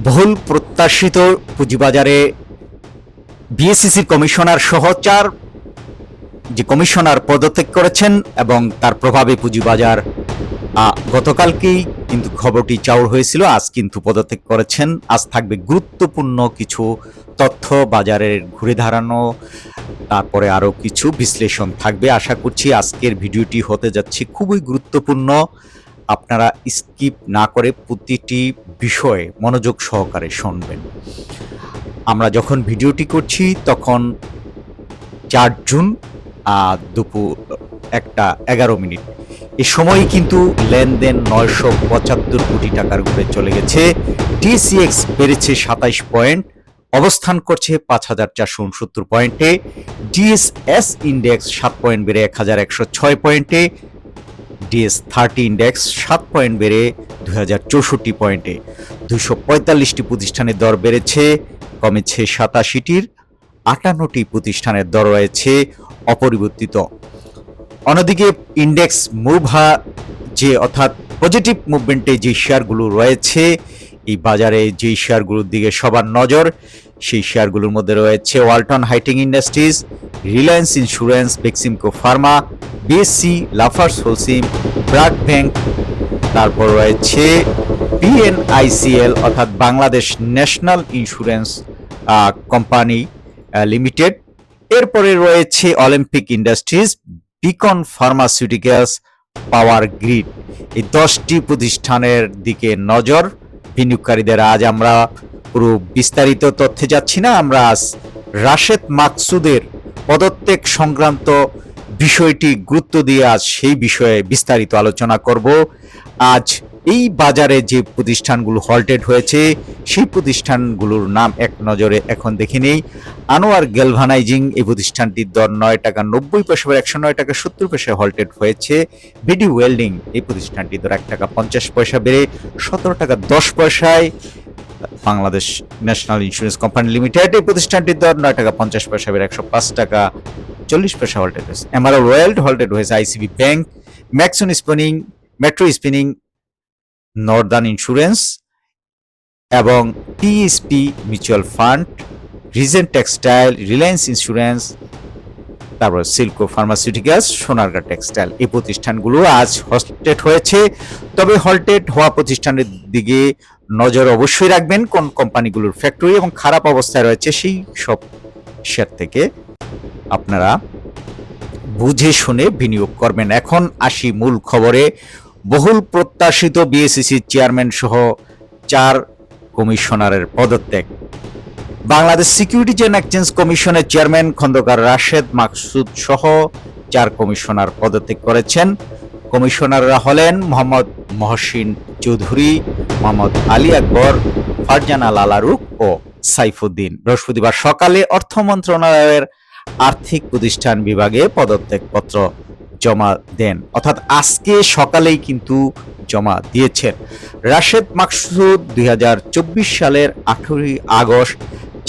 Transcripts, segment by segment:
বহুল প্রত্যাশিত পুঁজিবাজারে বিএসইসির কমিশনার সহ 4 যে কমিশনার পদত্যাগ করেছেন এবং তার প্রভাবে পুঁজিবাজার গতকালকেই কিন্তু খবরটি চাউর হয়েছিল। আজ কিন্তু পদত্যাগ করেছেন। আজ থাকবে গুরুত্বপূর্ণ কিছু তথ্য, বাজারের ঘুরে দাঁড়ানো, তারপরে আরও কিছু বিশ্লেষণ থাকবে। আশা করছি আজকের ভিডিওটি হতে যাচ্ছে খুবই গুরুত্বপূর্ণ। আপনারা স্কিপ না করে প্রতিটি বিষয়ে মনোযোগ সহকারে শুনবেন। আমরা যখন ভিডিওটি করছি তখন 4 জুন দুপুর 1:11। এ সময় কিন্তু লেনদেন 975 কোটি টাকার ঘুরে চলে গেছে। টিসিএক্স বেড়েছে 27 পয়েন্ট, অবস্থান করছে 5469 পয়েন্টে। ডিএসএস ইন্ডেক্স 7 পয়েন্ট বেড়ে 1106 পয়েন্টে। ডিএস30 ইন্ডেক্স 7 পয়েন্ট বেড়ে 2064 পয়েন্টে। 245টি প্রতিষ্ঠানের দর বেড়েছে, কমেছে 87টির। 58টি প্রতিষ্ঠানের দর রয়েছে অপরিবর্তিত। অন্যদিকে ইন্ডেক্স মুভা যে অর্থাৎ পজিটিভ মুভমেন্টে যে শেয়ারগুলো রয়েছে, এই বাজারে যে শেয়ারগুলোর দিকে সবার নজর, সেই শেয়ারগুলোর মধ্যে রয়েছে Walton hitech industries, Reliance insurance, Beximco pharma, BSC, Lafarge Holcim, BRAC bank, তারপর রয়েছে পিএনআইসিএল অর্থাৎ Bangladesh national insurance company limited. এরপরে রয়েছে Olympic industries, Beacon pharmaceuticals, power grid. এই 10টি প্রতিষ্ঠানের দিকে নজর বিনিয়োগকারীদের। আজ আমরা পুরো বিস্তারিত তথ্যে যাচ্ছি না, আমরা আজ রাশেদ মাকসুদের পদত্যাগ সংক্রান্ত বিষয়টি গুরুত্ব দিয়ে আজ সেই বিষয়ে বিস্তারিত আলোচনা করব। আজ এই বাজারে যে প্রতিষ্ঠানগুলো হল্টেড হয়েছে সেই প্রতিষ্ঠানগুলোর নাম এক নজরে এখন দেখে নেই। আনোয়ার গ্যালভানাইজিং, এই প্রতিষ্ঠানটির দর 9 টাকা 90 পয়সা বেড়ে 109 টাকা 70 পয়সায় হল্টেড হয়েছে। বিডি ওয়েল্ডিং, এই প্রতিষ্ঠানটির দর 1 টাকা 50 পয়সা বেড়ে 17 টাকা 10 পয়সায়। Bangladesh national insurance company limited, এই প্রতিষ্ঠানটির দর 9 টাকা 50 পয়সা বেড়ে 105 টাকা 40 পয়সা হল্টেড হয়েছে। এমারাল ওয়েল্ড হল্টেড হয়েছে। ICB bank, Maxon spinning, metro spinning, northern insurance এবং TSP mutual fund, Regent textile, Reliance insurance, তারপর সিল্কো ফার্মাসিউটিক্যালস, সোনারগাঁ টেক্সটাইল, এই প্রতিষ্ঠানগুলো আজ হল্টেড হয়েছে। তবে হল্টেড হওয়া প্রতিষ্ঠানের দিকে নজর অবশ্যই রাখবেন। কোন কোম্পানিগুলোর ফ্যাক্টরি এবং খারাপ অবস্থায় রয়েছে সেই সব শেয়ার থেকে আপনারা বুঝে শুনে বিনিয়োগ করবেন। এখন আসি মূল খবরে। বহুল প্রত্যাশিত বিএসইসি চেয়ারম্যান সহ 4 কমিশনারের পদত্যাগ। বাংলাদেশ সিকিউরিটিজ অ্যান্ড এক্সচেঞ্জ কমিশনের চেয়ারম্যান খন্দকার রাশেদ মাকসুদ সহ 4 কমিশনার পদত্যাগ করেছেন। কমিশনাররা হলেন মোহাম্মদ মহসিন চৌধুরী, মোহাম্মদ আলী আকবর, ফারজানা লালারুক ও সাইফুদ্দিন। বৃহস্পতিবার সকালে অর্থ মন্ত্রণালয়ের আর্থিক প্রতিষ্ঠান বিভাগে পদত্যাগপত্র জমা দেন, অর্থাৎ আজকে সকালেই কিন্তু জমা দিয়েছেন। রাশেদ মাকসুদ 2024 সালের 18 আগস্ট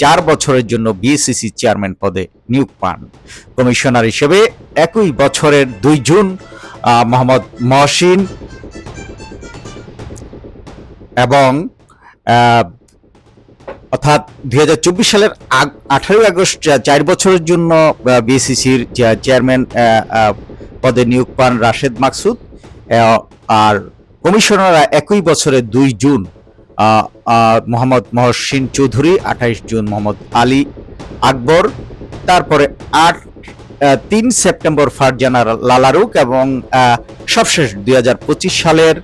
4 বছরের জন্য বিএসইসি চেয়ারম্যান পদে নিয়োগ পান। কমিশনার হিসেবে একই বছরের 2 জুন মোহাম্মদ মহসিন এবং অর্থাৎ 2024 সালের 18 আগস্ট 4 বছরের জন্য বিএসইসির চেয়ারম্যান পদে নিয়োগ পান রাশেদ মাকসুদ। আর কমিশনাররা একই বছরের 2 জুন মোহাম্মদ মহসিন চৌধুরী, 28 জুন মোহাম্মদ আলী আকবর, তারপরে 3 সেপ্টেম্বর ফারজানা লালারুক এবং সবশেষ 2025 সালের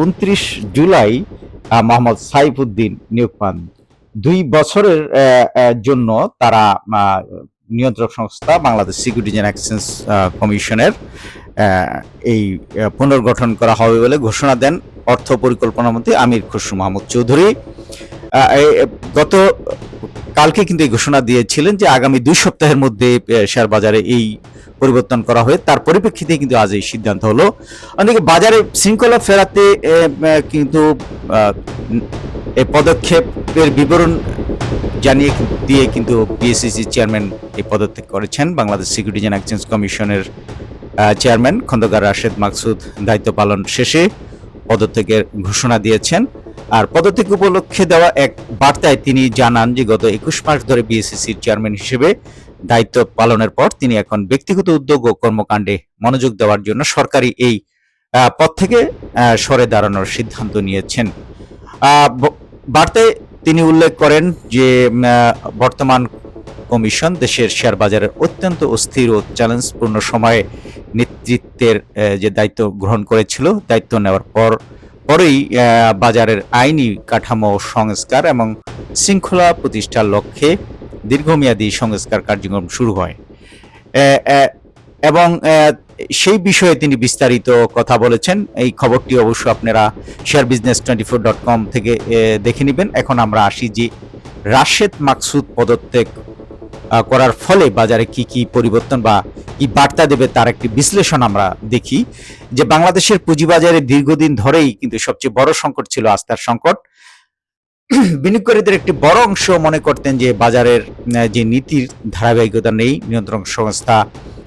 29 জুলাই মোহাম্মদ সাইফুদ্দিন নিয়োগ পান। 2 বছরের জন্য তারা নিয়ন্ত্রক সংস্থা বাংলাদেশ সিকিউরিটিজ অ্যান্ড এক্সচেঞ্জ কমিশনের এই পুনর্গঠন করা হবে বলে ঘোষণা দেন অর্থ পরিকল্পনা মন্ত্রী আমির খসরু মাহমুদ চৌধুরী। গত কালকে কিন্তু এই ঘোষণা দিয়েছিলেন যে আগামী 2 সপ্তাহের মধ্যে শেয়ার বাজারে এই পরিবর্তন করা হয়। তার পরিপ্রেক্ষিতে কিন্তু আজ এই সিদ্ধান্ত হলো। অন্যদিকে বাজারে শৃঙ্খলা ফেরাতে কিন্তু এই পদক্ষেপের বিবরণ জানিয়ে দিয়ে কিন্তু বিএসইসি চেয়ারম্যান এই পদত্যাগ করেছেন। বাংলাদেশ সিকিউরিটিজ অ্যান্ড এক্সচেঞ্জ কমিশনের চেয়ারম্যান খন্দকার রাশেদ মাকসুদ দায়িত্ব পালন শেষে পদত্যাগের ঘোষণা দিয়েছেন। আর পদত্যাগ উপলক্ষে দেওয়া এক বার্তায় তিনি জানান যে গত 21 মাস ধরে বিএসসিসির চেয়ারম্যান হিসেবে দায়িত্ব পালনের পর তিনি এখন ব্যক্তিগত উদ্যোগ ও কর্মকাণ্ডে মনোযোগ দেওয়ার জন্য সরকারি এই পদ থেকে সরে দাঁড়ানোর সিদ্ধান্ত নিয়েছেন। বার্তায় তিনি উল্লেখ করেন যে বর্তমান কমিশন দেশের শেয়ার বাজারের অত্যন্ত অস্থির ও চ্যালেঞ্জপূর্ণ সময়ে নেতৃত্বের যে দায়িত্ব গ্রহণ করেছিল, দায়িত্ব নেওয়ার পরেই বাজারের আইনি কাঠামো সংস্কার এবং শৃঙ্খলা প্রতিষ্ঠার লক্ষ্যে দীর্ঘমেয়াদী সংস্কার কার্যক্রম শুরু হয় এবং সেই বিষয়ে তিনি বিস্তারিত কথা বলেছেন। এই খবরটি অবশ্য আপনারা sharebusiness24.com থেকে দেখে নেবেন। এখন আমরা আসি যে রাশেদ মাকসুদ পদত্যাগ করার ফলে বাজারে কি কি পরিবর্তন বা কি বার্তা দেবে তার একটি বিশ্লেষণ আমরা দেখি। যে বাংলাদেশের পুঁজিবাজারে দীর্ঘদিন ধরেই কিন্তু সবচেয়ে বড় সংকট ছিল আস্থার সংকট। বিনিয়োগকারীদের একটি বড় অংশ মনে করতেন যে বাজারের যে নীতির ধারাবাহিকতা নেই, নিয়ন্ত্রণ সংস্থা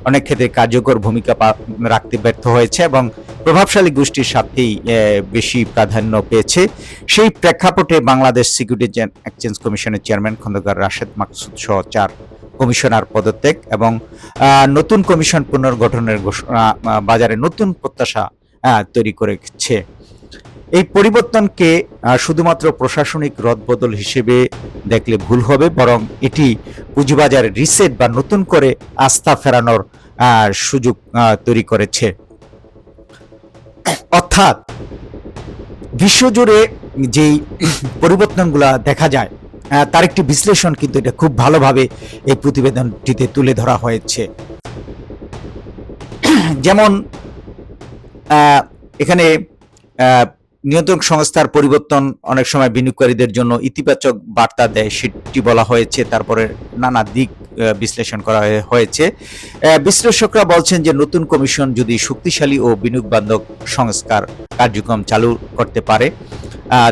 অনেক ক্ষেত্রে কার্যকর ভূমিকা রাখতে ব্যর্থ হয়েছে এবং প্রভাবশালী গোষ্ঠীর সাথেই বেশি প্রাধান্য পেয়েছে। সেই প্রেক্ষাপটে বাংলাদেশ সিকিউরিটিজ অ্যান্ড এক্সচেঞ্জ কমিশনের চেয়ারম্যান খন্দকার রাশেদ মাকসুদ সহ 4 কমিশনার পদত্যাগ এবং নতুন কমিশন পুনর্গঠনের ঘোষণা বাজারে নতুন প্রত্যাশা তৈরি করেছে। এই পরিবর্তনকে শুধুমাত্র প্রশাসনিক রদবদল হিসেবে দেখলে ভুল হবে, বরং এটি পুঁজিবাজার রিসেট বা নতুন করে আস্থা ফেরানোর সুযোগ তৈরি করেছে। অর্থাৎ বিশ্বজুড়ে যেই পরিবর্তনগুলো দেখা যায় তার একটি বিশ্লেষণ কিন্তু এটা খুব ভালোভাবে এই প্রতিবেদনটিতে তুলে ধরা হয়েছে। যেমন এখানে নিয়ন্ত্রণ সংস্থার পরিবর্তন অনেক সময় বিনিয়োগকারীদের জন্য ইতিবাচক বার্তা দেয়, সেটি বলা হয়েছে। তারপরে নানা দিক বিশ্লেষণ করা হয়েছে। বিশ্লেষকরা বলছেন যে নতুন কমিশন যদি শক্তিশালী ও বিনিয়োগ বান্ধব সংস্কার কার্যক্রম চালু করতে পারে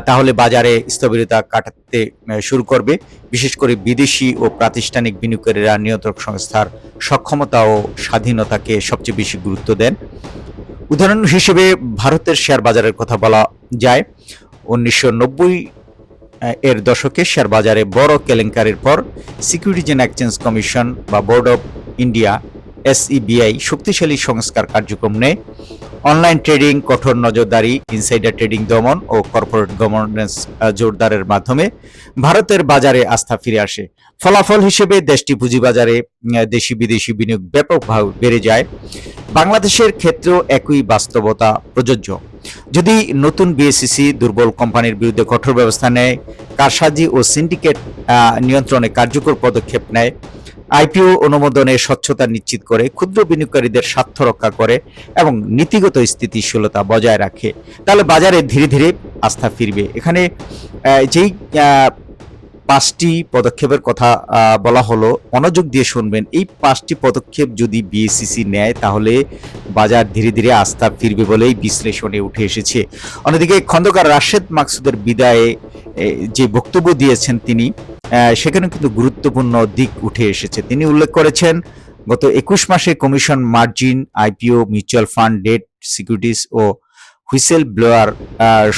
তাহলে বাজারে স্থবিরতা কাটাতে শুরু করবে। বিশেষ করে বিদেশি ও প্রাতিষ্ঠানিক বিনিয়োগকারীরা নিয়ন্ত্রক সংস্থার সক্ষমতা ও স্বাধীনতাকে সবচেয়ে বেশি গুরুত্ব দেন। উদাহরণ হিসেবে ভারতের শেয়ার বাজারের কথা বলা যায়। 1990 এর দশকে শেয়ার বাজারে বড় কেলেঙ্কারির পর সিকিউরিটিজ অ্যান্ড এক্সচেঞ্জ কমিশন বা বোর্ড অফ ইন্ডিয়া SEBI শক্তিশালী সংস্কার কার্যক্রম নেয়। অনলাইন ট্রেডিং, কঠোর নজরদারি, ইনসাইডার ট্রেডিং দমন ও কর্পোরেট গভর্নেন্স জোরদারের মাধ্যমে ভারতের বাজারে আস্থা ফিরে আসে। ফলাফল হিসেবে দেশটি পুঁজিবাজারে দেশি বিদেশি বিনিয়োগ ব্যাপকভাবে বেড়ে যায়। বাংলাদেশের ক্ষেত্রেও একই বাস্তবতা প্রযোজ্য। যদি নতুন বিএসসিসি দুর্বল কোম্পানির বিরুদ্ধে কঠোর ব্যবস্থা নেয়, কারসাজি ও সিন্ডিকেট নিয়ন্ত্রণে কার্যকর পদক্ষেপ নেয়, আইপিও অনুমোদনে স্বচ্ছতা নিশ্চিত করে, ক্ষুদ্র বিনিয়োগকারীদের স্বার্থ রক্ষা করে এবং নীতিগত স্থিতিশীলতা বজায় রাখে, তাহলে বাজারে ধীরে ধীরে আস্থা ফিরবে। এখানে যেই 5টি পদক্ষেপের কথা বলা হলো, মনোযোগ দিয়ে শুনবেন। এই 5টি পদক্ষেপ যদি বিএসসিসি নেয় তাহলে বাজার ধীরে ধীরে আস্থা ফিরবে বলেই বিশ্লেষণে উঠে এসেছে। অন্যদিকে খন্দকার রাশেদ মাকসুদের বিদায়ে যে বক্তব্য দিয়েছেন তিনি, সেখানে কিন্তু গুরুত্বপূর্ণ দিক উঠে এসেছে। তিনি উল্লেখ করেছেন গত 21 মাসে commission margin, IPO, mutual fund, debt securities ও হুইসেল ব্লোয়ার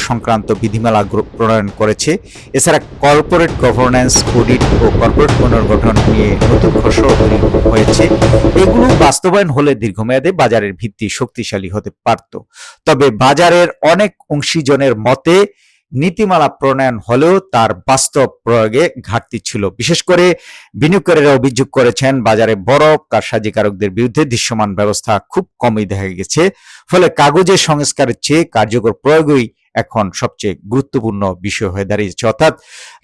সংক্রান্ত বিধিমালা প্রণয়ন করেছে। এছাড়া কর্পোরেট গভর্নেন্স, অডিট ও কর্পোরেট পুনর্গঠন নিয়ে নতুন খসড়া তৈরি হয়েছে। এগুলো বাস্তবায়ন হলে দীর্ঘমেয়াদে বাজারের ভিত্তি শক্তিশালী হতে পারত। তবে বাজারের অনেক অংশীজনের মতে নীতিমালা প্রণয়ন হলেও তার বাস্তব প্রয়োগে ঘাটতি ছিল। বিশেষ করে বিনিয়োগকারীরা অভিযোগ করেছেন বাজারে বড় কারসাজিকারকদের বিরুদ্ধে দৃশ্যমান ব্যবস্থা খুব কমই দেখা গেছে। ফলে কাগজের সংস্কারের চেয়ে কার্যকর প্রয়োগই এখন সবচেয়ে গুরুত্বপূর্ণ বিষয় হয়ে দাঁড়িয়েছে। অর্থাৎ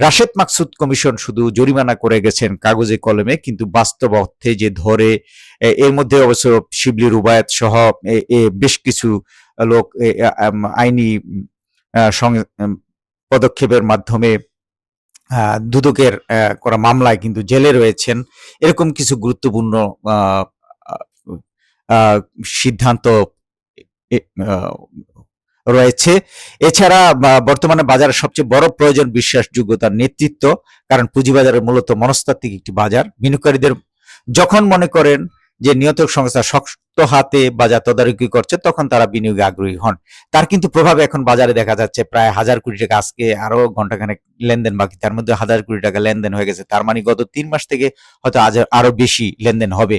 রাশেদ মাকসুদ কমিশন শুধু জরিমানা করে গেছেন কাগজে কলমে, কিন্তু বাস্তব অর্থে যে ধরে, এর মধ্যে অবশ্য শিবলি রুবায়েত সহ বেশ কিছু লোক আইনি পদক্ষেপের মাধ্যমে দুদকের করা মামলায় কিন্তু জেলে রয়েছেন। এরকম কিছু গুরুত্বপূর্ণ সিদ্ধান্ত রয়েছে। এছাড়া বর্তমানে বাজারের সবচেয়ে বড় প্রয়োজন বিশ্বাসযোগ্যতার নেতৃত্ব, কারণ পুঁজিবাজারের মূলত মনস্তাত্ত্বিক একটি বাজার। বিনিয়োগকারীদের যখন মনে করেন যে নিয়ন্ত্রক সংস্থা শক্ত হাতে বাজার তদারকি করছে, তখন তারা বিনিয়োগে আগ্রহী হন। তার কিন্তু প্রভাব এখন বাজারে দেখা যাচ্ছে। প্রায় 1,000 কোটি টাকা, আজকে আরো ঘন্টাখানেক লেনদেন বাকি, তার মধ্যে 1,000 কোটি টাকা লেনদেন হয়ে গেছে। তার মানে গত 3 মাস থেকে হয়তো আরো বেশি লেনদেন হবে।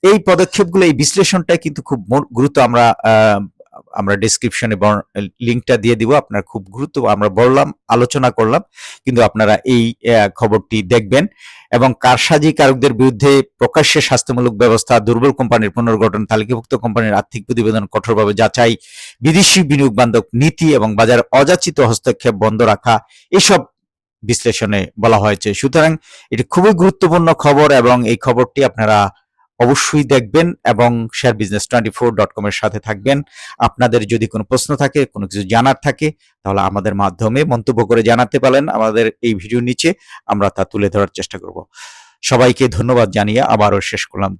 এই পদক্ষেপগুলো, এই বিশ্লেষণটা কিন্তু খুব গুরুত্ব। আমরা ডেসক্রিপশনে লিঙ্কটা দিয়ে দিব। আপনার খুব গুরুত্ব, আমরা আলোচনা করলাম, কিন্তু আপনারা এই খবরটি দেখবেন। এবং কারসাজিকারকদের বিরুদ্ধে প্রকাশ্যে শাস্তিমূলক ব্যবস্থা, দুর্বল কোম্পানির পুনর্গঠন, তালিকাভুক্ত কোম্পানির আর্থিক প্রতিবেদন কঠোরভাবে যাচাই, বিদেশি বিনিয়োগ বান্ধব নীতি এবং বাজারে অযাচিত হস্তক্ষেপ বন্ধ রাখা, এসব বিশ্লেষণে বলা হয়েছে। সুতরাং এটি খুবই গুরুত্বপূর্ণ খবর এবং এই খবরটি আপনারা অবশ্যই দেখবেন এবং sharebusiness24.com এর সাথে থাকবেন। আপনাদের যদি কোনো প্রশ্ন থাকে, কোনো কিছু জানার থাকে, তাহলে আমাদের মাধ্যমে মন্তব্য করে জানাতে পারেন আমাদের এই ভিডিওর নিচে, আমরা তা তুলে ধরার চেষ্টা করব। সবাইকে ধন্যবাদ জানিয়ে আবারও শেষ করলাম।